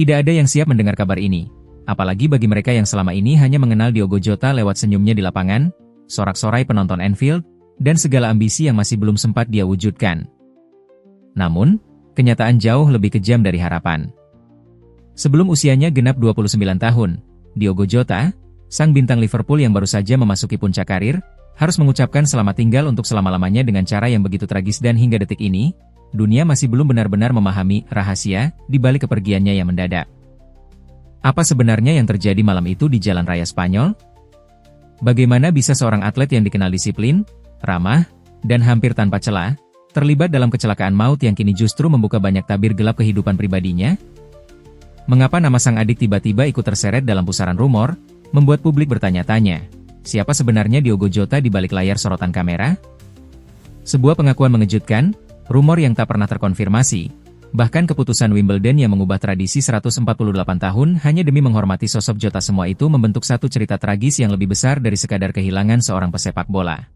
Tidak ada yang siap mendengar kabar ini, apalagi bagi mereka yang selama ini hanya mengenal Diogo Jota lewat senyumnya di lapangan, sorak-sorai penonton Anfield, dan segala ambisi yang masih belum sempat dia wujudkan. Namun, kenyataan jauh lebih kejam dari harapan. Sebelum usianya genap 29 tahun, Diogo Jota, sang bintang Liverpool yang baru saja memasuki puncak karir, harus mengucapkan selamat tinggal untuk selama-lamanya dengan cara yang begitu tragis dan hingga detik ini, dunia masih belum benar-benar memahami rahasia di balik kepergiannya yang mendadak. Apa sebenarnya yang terjadi malam itu di jalan raya Spanyol? Bagaimana bisa seorang atlet yang dikenal disiplin, ramah, dan hampir tanpa celah, terlibat dalam kecelakaan maut yang kini justru membuka banyak tabir gelap kehidupan pribadinya? Mengapa nama sang adik tiba-tiba ikut terseret dalam pusaran rumor, membuat publik bertanya-tanya, siapa sebenarnya Diogo Jota di balik layar sorotan kamera? Sebuah pengakuan mengejutkan, rumor yang tak pernah terkonfirmasi, bahkan keputusan Wimbledon yang mengubah tradisi 148 tahun hanya demi menghormati sosok Jota, semua itu membentuk satu cerita tragis yang lebih besar dari sekadar kehilangan seorang pesepak bola.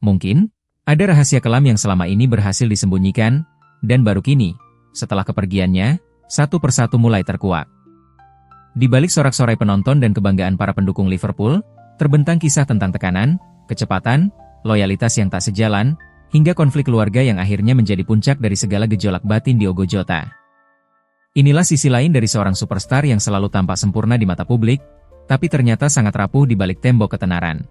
Mungkin, ada rahasia kelam yang selama ini berhasil disembunyikan, dan baru kini, setelah kepergiannya, satu persatu mulai terkuak. Di balik sorak-sorai penonton dan kebanggaan para pendukung Liverpool, terbentang kisah tentang tekanan, kecepatan, loyalitas yang tak sejalan, hingga konflik keluarga yang akhirnya menjadi puncak dari segala gejolak batin Diogo Jota. Inilah sisi lain dari seorang superstar yang selalu tampak sempurna di mata publik, tapi ternyata sangat rapuh di balik tembok ketenaran.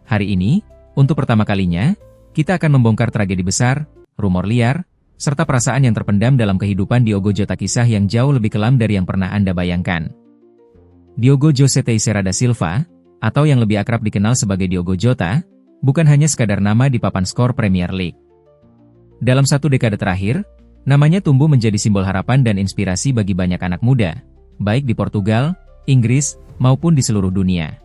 Hari ini, untuk pertama kalinya, kita akan membongkar tragedi besar, rumor liar, serta perasaan yang terpendam dalam kehidupan Diogo Jota, kisah yang jauh lebih kelam dari yang pernah Anda bayangkan. Diogo José Teixeira da Silva, atau yang lebih akrab dikenal sebagai Diogo Jota, bukan hanya sekadar nama di papan skor Premier League. Dalam satu dekade terakhir, namanya tumbuh menjadi simbol harapan dan inspirasi bagi banyak anak muda, baik di Portugal, Inggris, maupun di seluruh dunia.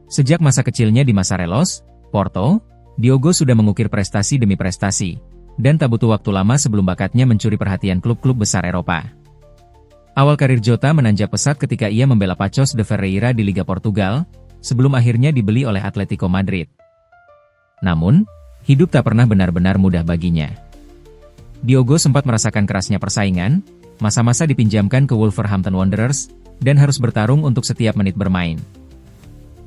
Sejak masa kecilnya di Masarelos, Porto, Diogo sudah mengukir prestasi demi prestasi, dan tak butuh waktu lama sebelum bakatnya mencuri perhatian klub-klub besar Eropa. Awal karir Jota menanjak pesat ketika ia membela Paços de Ferreira di Liga Portugal, sebelum akhirnya dibeli oleh Atletico Madrid. Namun, hidup tak pernah benar-benar mudah baginya. Diogo sempat merasakan kerasnya persaingan, masa-masa dipinjamkan ke Wolverhampton Wanderers, dan harus bertarung untuk setiap menit bermain.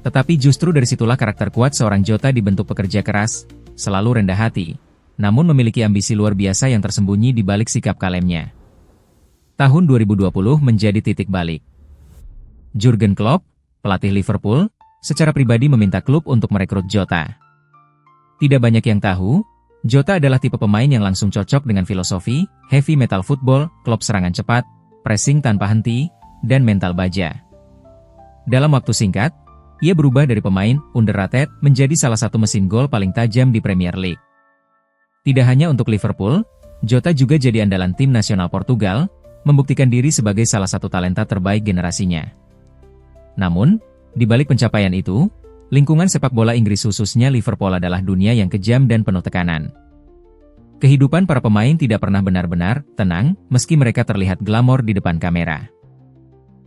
Tetapi justru dari situlah karakter kuat seorang Jota dibentuk. Pekerja keras, selalu rendah hati, namun memiliki ambisi luar biasa yang tersembunyi di balik sikap kalemnya. Tahun 2020 menjadi titik balik. Jurgen Klopp, pelatih Liverpool, secara pribadi meminta klub untuk merekrut Jota. Tidak banyak yang tahu, Jota adalah tipe pemain yang langsung cocok dengan filosofi heavy metal football, Klopp serangan cepat, pressing tanpa henti, dan mental baja. Dalam waktu singkat, ia berubah dari pemain underrated menjadi salah satu mesin gol paling tajam di Premier League. Tidak hanya untuk Liverpool, Jota juga jadi andalan tim nasional Portugal, membuktikan diri sebagai salah satu talenta terbaik generasinya. Namun, di balik pencapaian itu, lingkungan sepak bola Inggris khususnya Liverpool adalah dunia yang kejam dan penuh tekanan. Kehidupan para pemain tidak pernah benar-benar tenang, meski mereka terlihat glamor di depan kamera.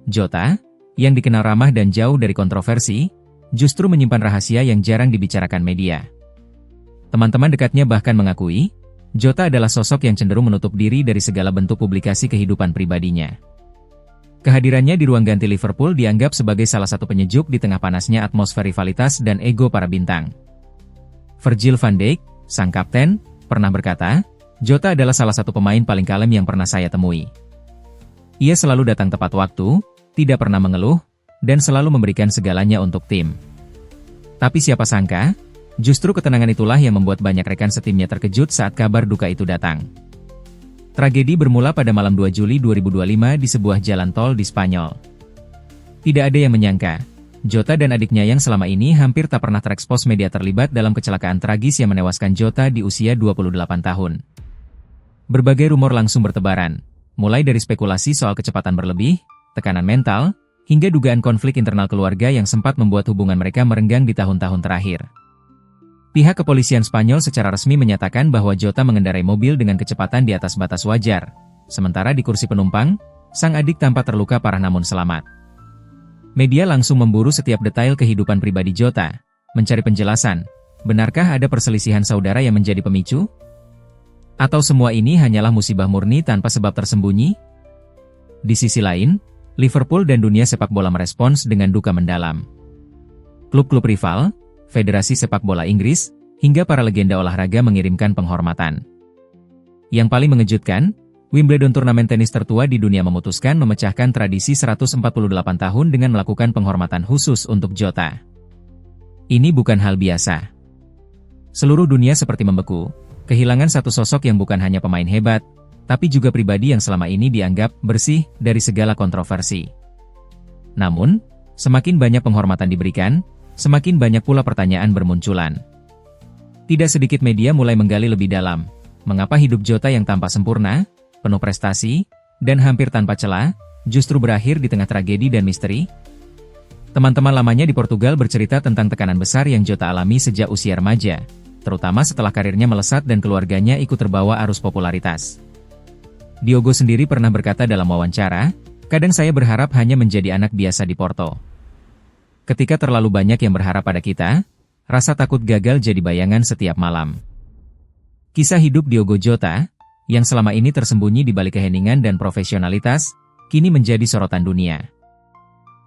Jota, yang dikenal ramah dan jauh dari kontroversi, justru menyimpan rahasia yang jarang dibicarakan media. Teman-teman dekatnya bahkan mengakui, Jota adalah sosok yang cenderung menutup diri dari segala bentuk publikasi kehidupan pribadinya. Kehadirannya di ruang ganti Liverpool dianggap sebagai salah satu penyejuk di tengah panasnya atmosfer rivalitas dan ego para bintang. Virgil van Dijk, sang kapten, pernah berkata, Jota adalah salah satu pemain paling kalem yang pernah saya temui. Ia selalu datang tepat waktu, tidak pernah mengeluh, dan selalu memberikan segalanya untuk tim. Tapi siapa sangka, justru ketenangan itulah yang membuat banyak rekan setimnya terkejut saat kabar duka itu datang. Tragedi bermula pada malam 2 Juli 2025 di sebuah jalan tol di Spanyol. Tidak ada yang menyangka, Jota dan adiknya yang selama ini hampir tak pernah terekspos media terlibat dalam kecelakaan tragis yang menewaskan Jota di usia 28 tahun. Berbagai rumor langsung bertebaran, mulai dari spekulasi soal kecepatan berlebih, tekanan mental, hingga dugaan konflik internal keluarga yang sempat membuat hubungan mereka merenggang di tahun-tahun terakhir. Pihak kepolisian Spanyol secara resmi menyatakan bahwa Jota mengendarai mobil dengan kecepatan di atas batas wajar, sementara di kursi penumpang, sang adik tampak terluka parah namun selamat. Media langsung memburu setiap detail kehidupan pribadi Jota, mencari penjelasan, benarkah ada perselisihan saudara yang menjadi pemicu? Atau semua ini hanyalah musibah murni tanpa sebab tersembunyi? Di sisi lain, Liverpool dan dunia sepak bola merespons dengan duka mendalam. Klub-klub rival, Federasi Sepak Bola Inggris, hingga para legenda olahraga mengirimkan penghormatan. Yang paling mengejutkan, Wimbledon, turnamen tenis tertua di dunia, memutuskan memecahkan tradisi 148 tahun dengan melakukan penghormatan khusus untuk Jota. Ini bukan hal biasa. Seluruh dunia seperti membeku, kehilangan satu sosok yang bukan hanya pemain hebat, tapi juga pribadi yang selama ini dianggap bersih dari segala kontroversi. Namun, semakin banyak penghormatan diberikan, semakin banyak pula pertanyaan bermunculan. Tidak sedikit media mulai menggali lebih dalam, mengapa hidup Jota yang tampak sempurna, penuh prestasi, dan hampir tanpa celah, justru berakhir di tengah tragedi dan misteri? Teman-teman lamanya di Portugal bercerita tentang tekanan besar yang Jota alami sejak usia remaja, terutama setelah karirnya melesat dan keluarganya ikut terbawa arus popularitas. Diogo sendiri pernah berkata dalam wawancara, "Kadang saya berharap hanya menjadi anak biasa di Porto. Ketika terlalu banyak yang berharap pada kita, rasa takut gagal jadi bayangan setiap malam." Kisah hidup Diogo Jota, yang selama ini tersembunyi di balik keheningan dan profesionalitas, kini menjadi sorotan dunia.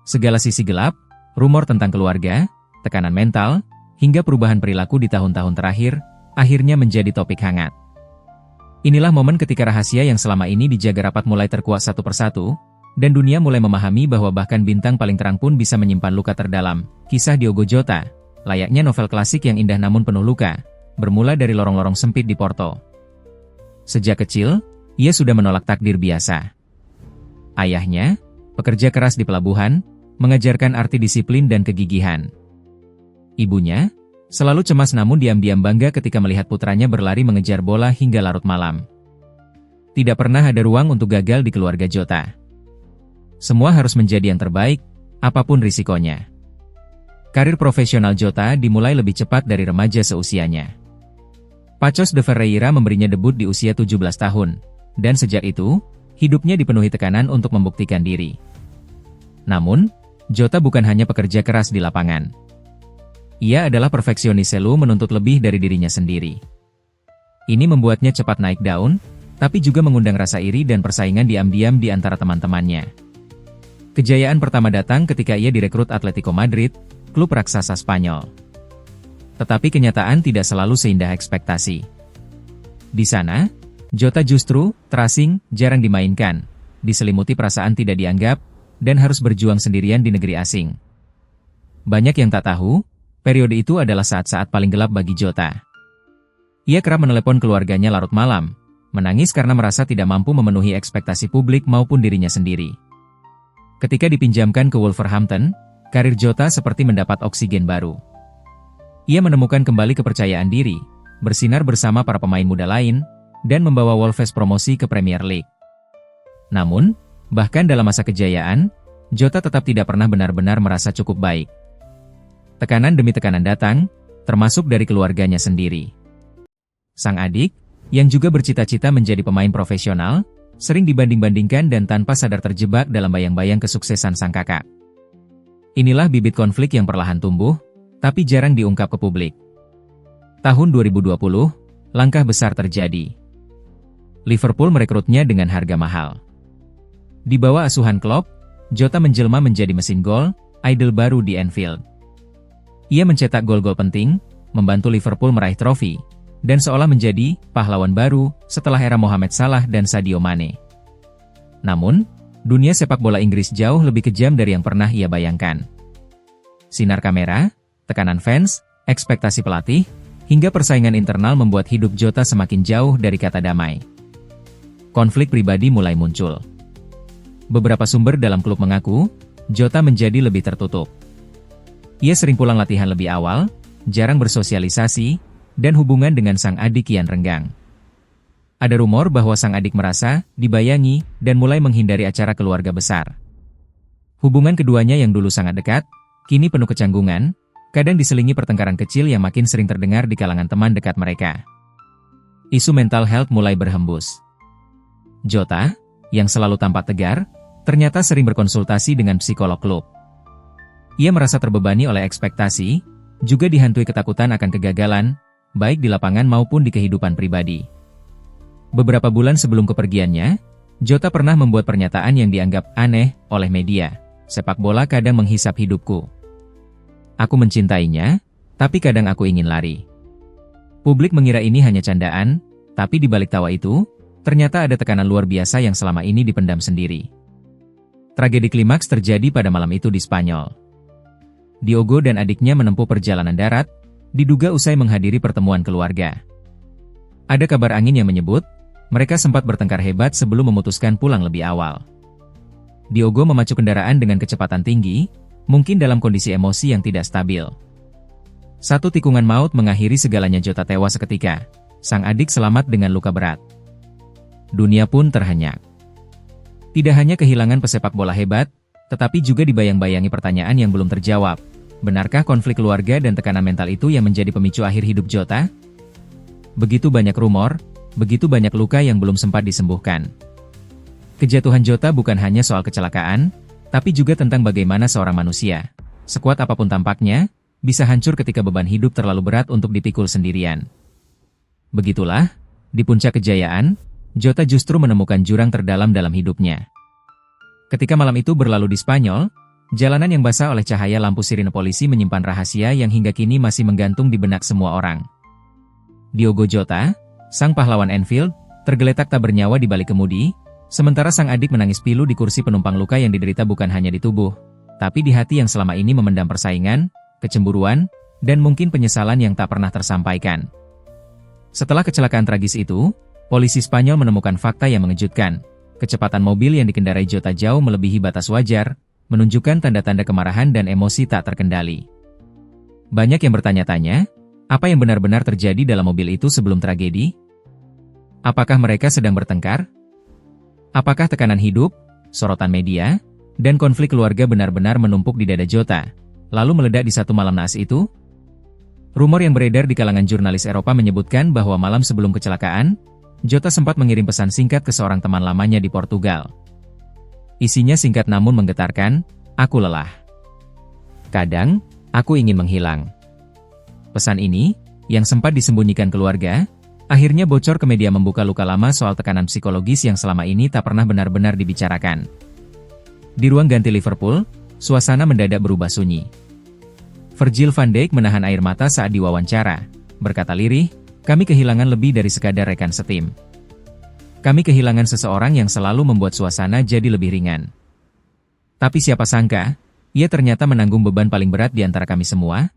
Segala sisi gelap, rumor tentang keluarga, tekanan mental, hingga perubahan perilaku di tahun-tahun terakhir, akhirnya menjadi topik hangat. Inilah momen ketika rahasia yang selama ini dijaga rapat mulai terkuak satu persatu, dan dunia mulai memahami bahwa bahkan bintang paling terang pun bisa menyimpan luka terdalam. Kisah Diogo Jota, layaknya novel klasik yang indah namun penuh luka, bermula dari lorong-lorong sempit di Porto. Sejak kecil, ia sudah menolak takdir biasa. Ayahnya, pekerja keras di pelabuhan, mengajarkan arti disiplin dan kegigihan. Ibunya, selalu cemas namun diam-diam bangga ketika melihat putranya berlari mengejar bola hingga larut malam. Tidak pernah ada ruang untuk gagal di keluarga Jota. Semua harus menjadi yang terbaik, apapun risikonya. Karir profesional Jota dimulai lebih cepat dari remaja seusianya. Paços de Ferreira memberinya debut di usia 17 tahun, dan sejak itu, hidupnya dipenuhi tekanan untuk membuktikan diri. Namun, Jota bukan hanya pekerja keras di lapangan. Ia adalah perfeksionis, selalu menuntut lebih dari dirinya sendiri. Ini membuatnya cepat naik daun, tapi juga mengundang rasa iri dan persaingan diam-diam di antara teman-temannya. Kejayaan pertama datang ketika ia direkrut Atletico Madrid, klub raksasa Spanyol. Tetapi kenyataan tidak selalu seindah ekspektasi. Di sana, Jota justru terasing, jarang dimainkan, diselimuti perasaan tidak dianggap, dan harus berjuang sendirian di negeri asing. Banyak yang tak tahu, periode itu adalah saat-saat paling gelap bagi Jota. Ia kerap menelepon keluarganya larut malam, menangis karena merasa tidak mampu memenuhi ekspektasi publik maupun dirinya sendiri. Ketika dipinjamkan ke Wolverhampton, karir Jota seperti mendapat oksigen baru. Ia menemukan kembali kepercayaan diri, bersinar bersama para pemain muda lain, dan membawa Wolves promosi ke Premier League. Namun, bahkan dalam masa kejayaan, Jota tetap tidak pernah benar-benar merasa cukup baik. Tekanan demi tekanan datang, termasuk dari keluarganya sendiri. Sang adik, yang juga bercita-cita menjadi pemain profesional, sering dibanding-bandingkan dan tanpa sadar terjebak dalam bayang-bayang kesuksesan sang kakak. Inilah bibit konflik yang perlahan tumbuh, tapi jarang diungkap ke publik. Tahun 2020, langkah besar terjadi. Liverpool merekrutnya dengan harga mahal. Di bawah asuhan Klopp, Jota menjelma menjadi mesin gol, idol baru di Anfield. Ia mencetak gol-gol penting, membantu Liverpool meraih trofi, dan seolah menjadi pahlawan baru setelah era Mohamed Salah dan Sadio Mane. Namun, dunia sepak bola Inggris jauh lebih kejam dari yang pernah ia bayangkan. Sinar kamera, tekanan fans, ekspektasi pelatih, hingga persaingan internal membuat hidup Jota semakin jauh dari kata damai. Konflik pribadi mulai muncul. Beberapa sumber dalam klub mengaku, Jota menjadi lebih tertutup. Ia sering pulang latihan lebih awal, jarang bersosialisasi, dan hubungan dengan sang adik kian renggang. Ada rumor bahwa sang adik merasa dibayangi dan mulai menghindari acara keluarga besar. Hubungan keduanya yang dulu sangat dekat, kini penuh kecanggungan, kadang diselingi pertengkaran kecil yang makin sering terdengar di kalangan teman dekat mereka. Isu mental health mulai berhembus. Jota, yang selalu tampak tegar, ternyata sering berkonsultasi dengan psikolog klub. Ia merasa terbebani oleh ekspektasi, juga dihantui ketakutan akan kegagalan, baik di lapangan maupun di kehidupan pribadi. Beberapa bulan sebelum kepergiannya, Jota pernah membuat pernyataan yang dianggap aneh oleh media. Sepak bola kadang menghisap hidupku. Aku mencintainya, tapi kadang aku ingin lari. Publik mengira ini hanya candaan, tapi di balik tawa itu, ternyata ada tekanan luar biasa yang selama ini dipendam sendiri. Tragedi klimaks terjadi pada malam itu di Spanyol. Diogo dan adiknya menempuh perjalanan darat, diduga usai menghadiri pertemuan keluarga. Ada kabar angin yang menyebut, mereka sempat bertengkar hebat sebelum memutuskan pulang lebih awal. Diogo memacu kendaraan dengan kecepatan tinggi, mungkin dalam kondisi emosi yang tidak stabil. Satu tikungan maut mengakhiri segalanya. Jota tewas seketika. Sang adik selamat dengan luka berat. Dunia pun terhenyak. Tidak hanya kehilangan pesepak bola hebat, tetapi juga dibayang-bayangi pertanyaan yang belum terjawab. Benarkah konflik keluarga dan tekanan mental itu yang menjadi pemicu akhir hidup Jota? Begitu banyak rumor, begitu banyak luka yang belum sempat disembuhkan. Kejatuhan Jota bukan hanya soal kecelakaan, tapi juga tentang bagaimana seorang manusia, sekuat apapun tampaknya, bisa hancur ketika beban hidup terlalu berat untuk dipikul sendirian. Begitulah, di puncak kejayaan, Jota justru menemukan jurang terdalam dalam hidupnya. Ketika malam itu berlalu di Spanyol, jalanan yang basah oleh cahaya lampu sirine polisi menyimpan rahasia yang hingga kini masih menggantung di benak semua orang. Diogo Jota, sang pahlawan Anfield, tergeletak tak bernyawa di balik kemudi, sementara sang adik menangis pilu di kursi penumpang. Luka yang diderita bukan hanya di tubuh, tapi di hati yang selama ini memendam persaingan, kecemburuan, dan mungkin penyesalan yang tak pernah tersampaikan. Setelah kecelakaan tragis itu, polisi Spanyol menemukan fakta yang mengejutkan. Kecepatan mobil yang dikendarai Jota jauh melebihi batas wajar, menunjukkan tanda-tanda kemarahan dan emosi tak terkendali. Banyak yang bertanya-tanya, apa yang benar-benar terjadi dalam mobil itu sebelum tragedi? Apakah mereka sedang bertengkar? Apakah tekanan hidup, sorotan media, dan konflik keluarga benar-benar menumpuk di dada Jota, lalu meledak di satu malam naas itu? Rumor yang beredar di kalangan jurnalis Eropa menyebutkan bahwa malam sebelum kecelakaan, Jota sempat mengirim pesan singkat ke seorang teman lamanya di Portugal. Isinya singkat namun menggetarkan, "Aku lelah. Kadang, aku ingin menghilang." Pesan ini, yang sempat disembunyikan keluarga, akhirnya bocor ke media, membuka luka lama soal tekanan psikologis yang selama ini tak pernah benar-benar dibicarakan. Di ruang ganti Liverpool, suasana mendadak berubah sunyi. Virgil van Dijk menahan air mata saat diwawancara, berkata lirih, "Kami kehilangan lebih dari sekadar rekan setim. Kami kehilangan seseorang yang selalu membuat suasana jadi lebih ringan." Tapi siapa sangka, ia ternyata menanggung beban paling berat di antara kami semua.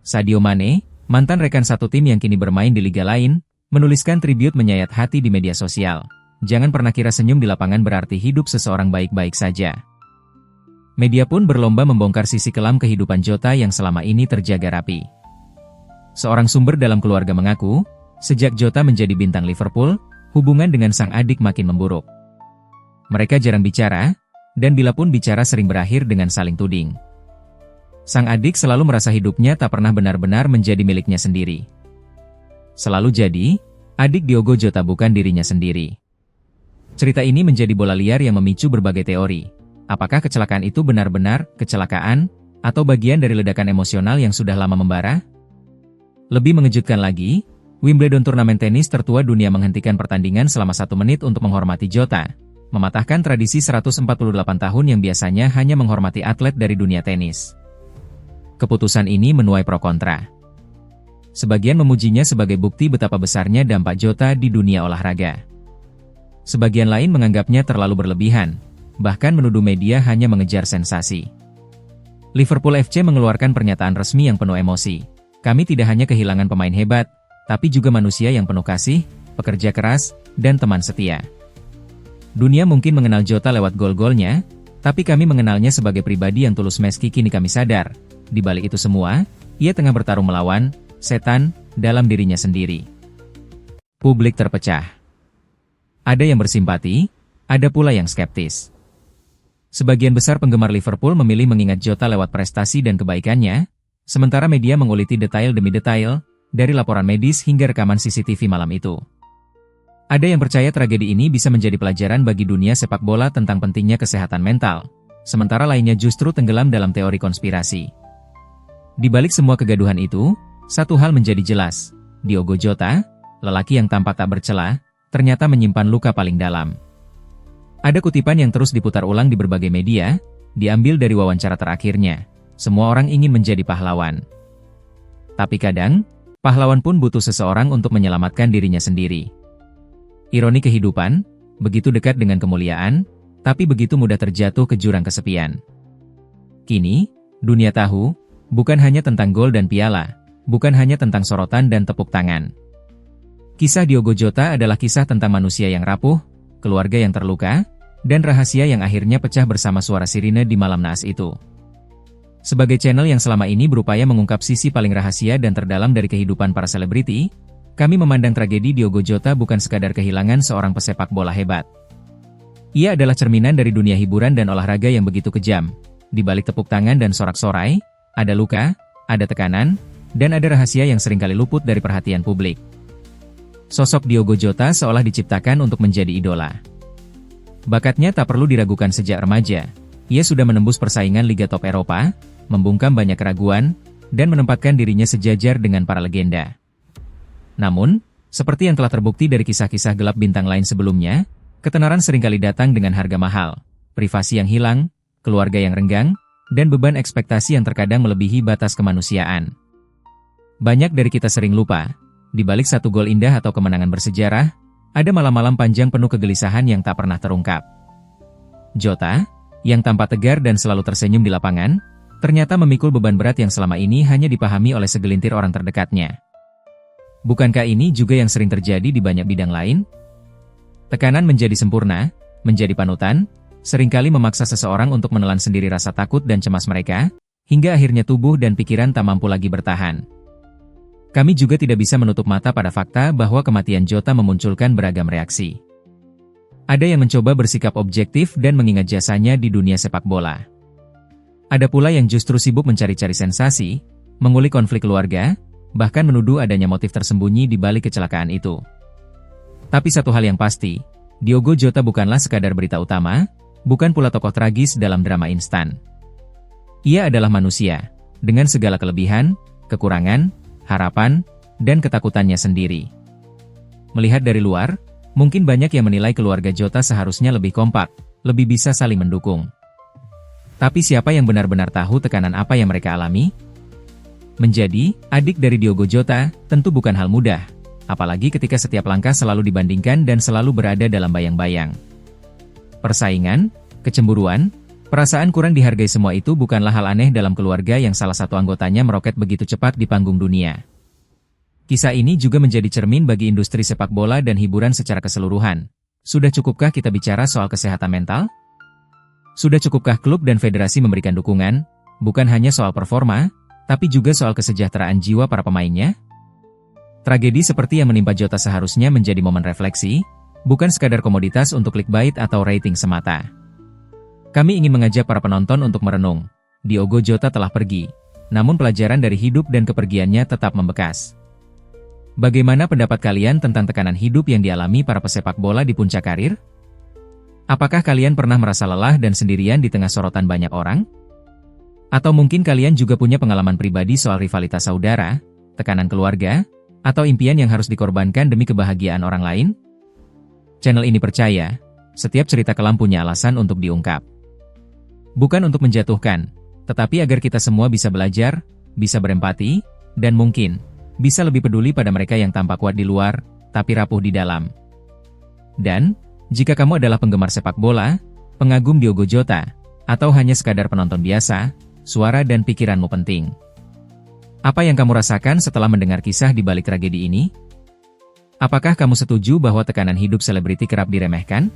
Sadio Mane, mantan rekan satu tim yang kini bermain di liga lain, menuliskan tribute menyayat hati di media sosial. "Jangan pernah kira senyum di lapangan berarti hidup seseorang baik-baik saja." Media pun berlomba membongkar sisi kelam kehidupan Jota yang selama ini terjaga rapi. Seorang sumber dalam keluarga mengaku, sejak Jota menjadi bintang Liverpool, hubungan dengan sang adik makin memburuk. Mereka jarang bicara, dan bila pun bicara sering berakhir dengan saling tuding. Sang adik selalu merasa hidupnya tak pernah benar-benar menjadi miliknya sendiri. Selalu jadi, adik Diogo Jota bukan dirinya sendiri. Cerita ini menjadi bola liar yang memicu berbagai teori. Apakah kecelakaan itu benar-benar kecelakaan, atau bagian dari ledakan emosional yang sudah lama membara? Lebih mengejutkan lagi, Wimbledon, turnamen tenis tertua dunia, menghentikan pertandingan selama 1 menit untuk menghormati Jota, mematahkan tradisi 148 tahun yang biasanya hanya menghormati atlet dari dunia tenis. Keputusan ini menuai pro kontra. Sebagian memujinya sebagai bukti betapa besarnya dampak Jota di dunia olahraga. Sebagian lain menganggapnya terlalu berlebihan, bahkan menuduh media hanya mengejar sensasi. Liverpool FC mengeluarkan pernyataan resmi yang penuh emosi. "Kami tidak hanya kehilangan pemain hebat, tapi juga manusia yang penuh kasih, pekerja keras, dan teman setia. Dunia mungkin mengenal Jota lewat gol-golnya, tapi kami mengenalnya sebagai pribadi yang tulus. Meski kini kami sadar, di balik itu semua, ia tengah bertarung melawan setan dalam dirinya sendiri." Publik terpecah. Ada yang bersimpati, ada pula yang skeptis. Sebagian besar penggemar Liverpool memilih mengingat Jota lewat prestasi dan kebaikannya, sementara media menguliti detail demi detail, dari laporan medis hingga rekaman CCTV malam itu. Ada yang percaya tragedi ini bisa menjadi pelajaran bagi dunia sepak bola tentang pentingnya kesehatan mental, sementara lainnya justru tenggelam dalam teori konspirasi. Di balik semua kegaduhan itu, satu hal menjadi jelas, Diogo Jota, lelaki yang tampak tak bercela, ternyata menyimpan luka paling dalam. Ada kutipan yang terus diputar ulang di berbagai media, diambil dari wawancara terakhirnya. Semua orang ingin menjadi pahlawan. Tapi kadang, pahlawan pun butuh seseorang untuk menyelamatkan dirinya sendiri. Ironi kehidupan, begitu dekat dengan kemuliaan, tapi begitu mudah terjatuh ke jurang kesepian. Kini, dunia tahu, bukan hanya tentang gol dan piala, bukan hanya tentang sorotan dan tepuk tangan. Kisah Diogo Jota adalah kisah tentang manusia yang rapuh, keluarga yang terluka, dan rahasia yang akhirnya pecah bersama suara sirine di malam naas itu. Sebagai channel yang selama ini berupaya mengungkap sisi paling rahasia dan terdalam dari kehidupan para selebriti, kami memandang tragedi Diogo Jota bukan sekadar kehilangan seorang pesepak bola hebat. Ia adalah cerminan dari dunia hiburan dan olahraga yang begitu kejam. Di balik tepuk tangan dan sorak-sorai, ada luka, ada tekanan, dan ada rahasia yang seringkali luput dari perhatian publik. Sosok Diogo Jota seolah diciptakan untuk menjadi idola. Bakatnya tak perlu diragukan sejak remaja. Ia sudah menembus persaingan Liga Top Eropa, membungkam banyak keraguan, dan menempatkan dirinya sejajar dengan para legenda. Namun, seperti yang telah terbukti dari kisah-kisah gelap bintang lain sebelumnya, ketenaran seringkali datang dengan harga mahal, privasi yang hilang, keluarga yang renggang, dan beban ekspektasi yang terkadang melebihi batas kemanusiaan. Banyak dari kita sering lupa, di balik satu gol indah atau kemenangan bersejarah, ada malam-malam panjang penuh kegelisahan yang tak pernah terungkap. Jota, yang tampak tegar dan selalu tersenyum di lapangan, ternyata memikul beban berat yang selama ini hanya dipahami oleh segelintir orang terdekatnya. Bukankah ini juga yang sering terjadi di banyak bidang lain? Tekanan menjadi sempurna, menjadi panutan, seringkali memaksa seseorang untuk menelan sendiri rasa takut dan cemas mereka, hingga akhirnya tubuh dan pikiran tak mampu lagi bertahan. Kami juga tidak bisa menutup mata pada fakta bahwa kematian Jota memunculkan beragam reaksi. Ada yang mencoba bersikap objektif dan mengingat jasanya di dunia sepak bola. Ada pula yang justru sibuk mencari-cari sensasi, mengulik konflik keluarga, bahkan menuduh adanya motif tersembunyi di balik kecelakaan itu. Tapi satu hal yang pasti, Diogo Jota bukanlah sekadar berita utama, bukan pula tokoh tragis dalam drama instan. Ia adalah manusia, dengan segala kelebihan, kekurangan, harapan, dan ketakutannya sendiri. Melihat dari luar, mungkin banyak yang menilai keluarga Jota seharusnya lebih kompak, lebih bisa saling mendukung. Tapi siapa yang benar-benar tahu tekanan apa yang mereka alami? Menjadi adik dari Diogo Jota tentu bukan hal mudah, apalagi ketika setiap langkah selalu dibandingkan dan selalu berada dalam bayang-bayang. Persaingan, kecemburuan, perasaan kurang dihargai, semua itu bukanlah hal aneh dalam keluarga yang salah satu anggotanya meroket begitu cepat di panggung dunia. Kisah ini juga menjadi cermin bagi industri sepak bola dan hiburan secara keseluruhan. Sudah cukupkah kita bicara soal kesehatan mental? Sudah cukupkah klub dan federasi memberikan dukungan, bukan hanya soal performa, tapi juga soal kesejahteraan jiwa para pemainnya? Tragedi seperti yang menimpa Jota seharusnya menjadi momen refleksi, bukan sekadar komoditas untuk clickbait atau rating semata. Kami ingin mengajak para penonton untuk merenung. Diogo Jota telah pergi, namun pelajaran dari hidup dan kepergiannya tetap membekas. Bagaimana pendapat kalian tentang tekanan hidup yang dialami para pesepak bola di puncak karir? Apakah kalian pernah merasa lelah dan sendirian di tengah sorotan banyak orang? Atau mungkin kalian juga punya pengalaman pribadi soal rivalitas saudara, tekanan keluarga, atau impian yang harus dikorbankan demi kebahagiaan orang lain? Channel ini percaya, setiap cerita kelam punya alasan untuk diungkap. Bukan untuk menjatuhkan, tetapi agar kita semua bisa belajar, bisa berempati, dan mungkin bisa lebih peduli pada mereka yang tampak kuat di luar, tapi rapuh di dalam. Dan, jika kamu adalah penggemar sepak bola, pengagum Diogo Jota, atau hanya sekadar penonton biasa, suara dan pikiranmu penting. Apa yang kamu rasakan setelah mendengar kisah di balik tragedi ini? Apakah kamu setuju bahwa tekanan hidup selebriti kerap diremehkan?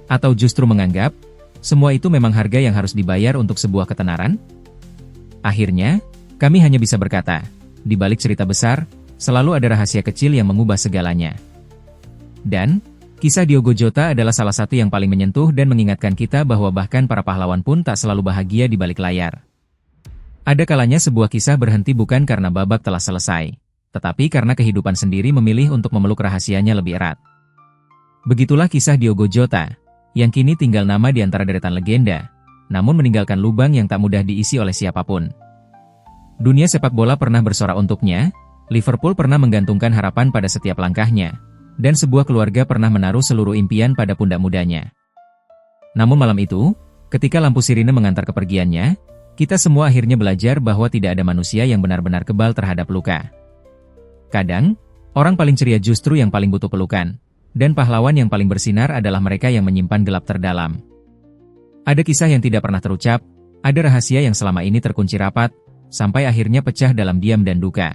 Atau justru menganggap, semua itu memang harga yang harus dibayar untuk sebuah ketenaran? Akhirnya, kami hanya bisa berkata, di balik cerita besar, selalu ada rahasia kecil yang mengubah segalanya. Dan, kisah Diogo Jota adalah salah satu yang paling menyentuh dan mengingatkan kita bahwa bahkan para pahlawan pun tak selalu bahagia di balik layar. Ada kalanya sebuah kisah berhenti bukan karena babak telah selesai, tetapi karena kehidupan sendiri memilih untuk memeluk rahasianya lebih erat. Begitulah kisah Diogo Jota, yang kini tinggal nama di antara deretan legenda, namun meninggalkan lubang yang tak mudah diisi oleh siapapun. Dunia sepak bola pernah bersorak untuknya, Liverpool pernah menggantungkan harapan pada setiap langkahnya, dan sebuah keluarga pernah menaruh seluruh impian pada pundak mudanya. Namun malam itu, ketika lampu sirine mengantar kepergiannya, kita semua akhirnya belajar bahwa tidak ada manusia yang benar-benar kebal terhadap luka. Kadang, orang paling ceria justru yang paling butuh pelukan, dan pahlawan yang paling bersinar adalah mereka yang menyimpan gelap terdalam. Ada kisah yang tidak pernah terucap, ada rahasia yang selama ini terkunci rapat, sampai akhirnya pecah dalam diam dan duka.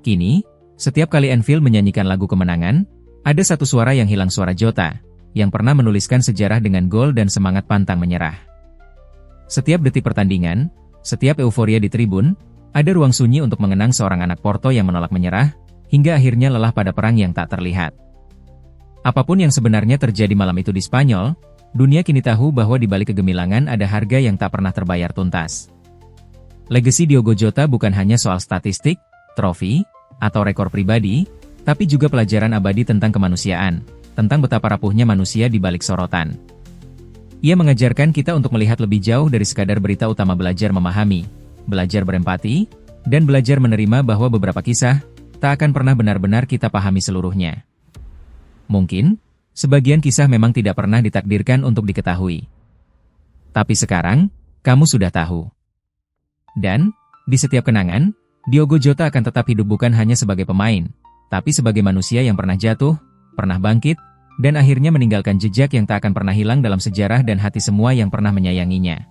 Kini, setiap kali Enfield menyanyikan lagu kemenangan, ada satu suara yang hilang, suara Jota, yang pernah menuliskan sejarah dengan gol dan semangat pantang menyerah. Setiap detik pertandingan, setiap euforia di tribun, ada ruang sunyi untuk mengenang seorang anak Porto yang menolak menyerah, hingga akhirnya lelah pada perang yang tak terlihat. Apapun yang sebenarnya terjadi malam itu di Spanyol, dunia kini tahu bahwa di balik kegemilangan ada harga yang tak pernah terbayar tuntas. Legasi Diogo Jota bukan hanya soal statistik, trofi, atau rekor pribadi, tapi juga pelajaran abadi tentang kemanusiaan, tentang betapa rapuhnya manusia di balik sorotan. Ia mengajarkan kita untuk melihat lebih jauh dari sekadar berita utama, belajar memahami, belajar berempati, dan belajar menerima bahwa beberapa kisah tak akan pernah benar-benar kita pahami seluruhnya. Mungkin, sebagian kisah memang tidak pernah ditakdirkan untuk diketahui. Tapi sekarang, kamu sudah tahu. Dan, di setiap kenangan, Diogo Jota akan tetap hidup bukan hanya sebagai pemain, tapi sebagai manusia yang pernah jatuh, pernah bangkit, dan akhirnya meninggalkan jejak yang tak akan pernah hilang dalam sejarah dan hati semua yang pernah menyayanginya.